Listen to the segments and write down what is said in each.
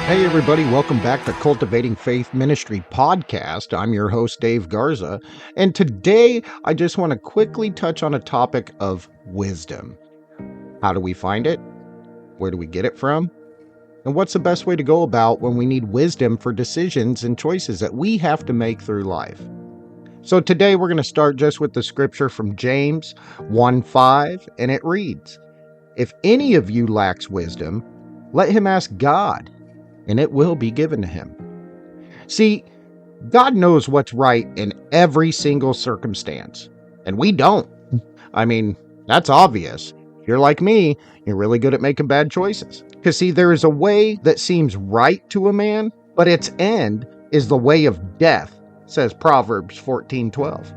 Hey, everybody, welcome back to Cultivating Faith Ministry Podcast. I'm your host, Dave Garza, and today I just want to quickly touch on a topic of wisdom. How do we find it? Where do we get it from? And what's the best way to go about when we need wisdom for decisions and choices that we have to make through life? So today we're going to start just with the scripture from James 1:5, and it reads, "If any of you lacks wisdom, let him ask God, and it will be given to him." See, God knows what's right in every single circumstance, and we don't. I mean, that's obvious. If you're like me, you're really good at making bad choices. Because, see, there is a way that seems right to a man, but its end is the way of death, says Proverbs 14:12.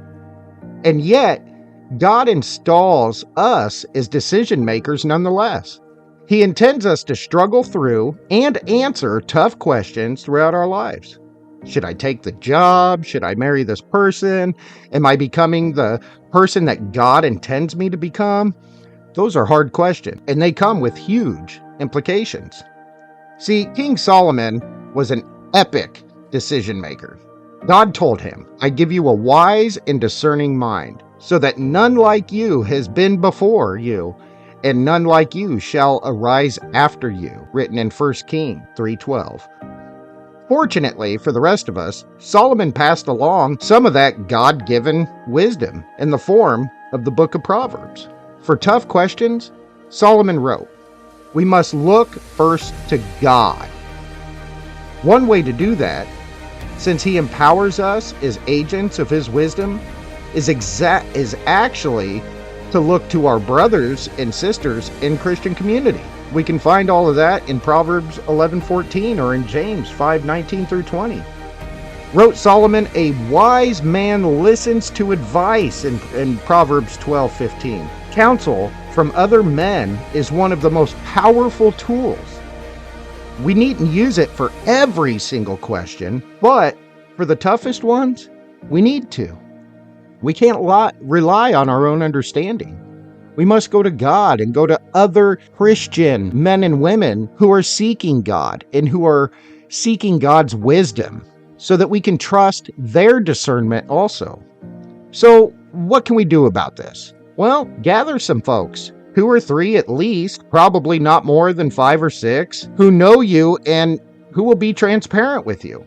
And yet, God installs us as decision makers nonetheless. He intends us to struggle through and answer tough questions throughout our lives. Should I take the job? Should I marry this person? Am I becoming the person that God intends me to become? Those are hard questions, and they come with huge implications. See, King Solomon was an epic decision maker. God told him, "I give you a wise and discerning mind, so that none like you has been before you, and none like you shall arise after you," written in 1 Kings 3:12. Fortunately for the rest of us, Solomon passed along some of that God-given wisdom in the form of the book of Proverbs. For tough questions, Solomon wrote, "We must look first to God." One way to do that, since he empowers us as agents of his wisdom, is actually to look to our brothers and sisters in Christian community. We can find all of that in Proverbs 11:14 or in James 5:19 through 20. Wrote Solomon, "A wise man listens to advice," in Proverbs 12:15. Counsel from other men is one of the most powerful tools. We needn't use it for every single question, but for the toughest ones, we need to. We can't rely on our own understanding. We must go to God and go to other Christian men and women who are seeking God and who are seeking God's wisdom so that we can trust their discernment also. So, what can we do about this? Well, gather some folks, 2 or 3 at least, probably not more than 5 or 6, who know you and who will be transparent with you.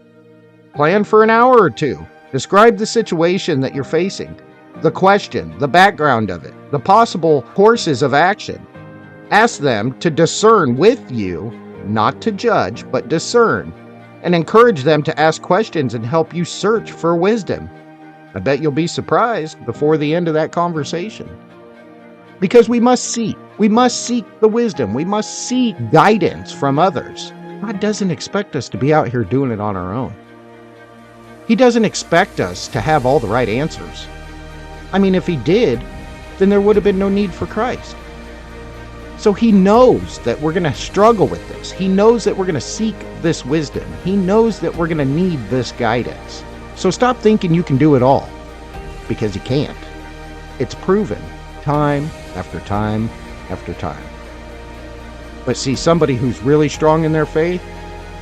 Plan for an hour or 2. Describe the situation that you're facing, the question, the background of it, the possible courses of action. Ask them to discern with you, not to judge, but discern, and encourage them to ask questions and help you search for wisdom. I bet you'll be surprised before the end of that conversation. Because we must seek the wisdom. We must seek guidance from others. God doesn't expect us to be out here doing it on our own. He doesn't expect us to have all the right answers. I mean, if he did, then there would have been no need for Christ. So he knows that we're going to struggle with this. He knows that we're going to seek this wisdom. He knows that we're going to need this guidance. So stop thinking you can do it all, because you can't. It's proven time after time after time. But see, somebody who's really strong in their faith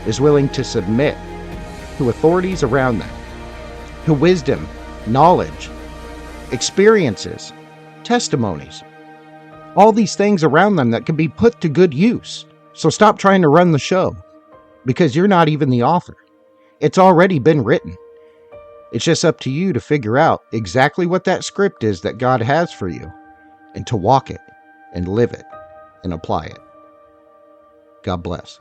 is willing to submit to authorities around them, to wisdom, knowledge, experiences, testimonies, all these things around them that can be put to good use. So stop trying to run the show, because you're not even the author. It's already been written. It's just up to you to figure out exactly what that script is that God has for you, and to walk it and live it and apply it. God bless.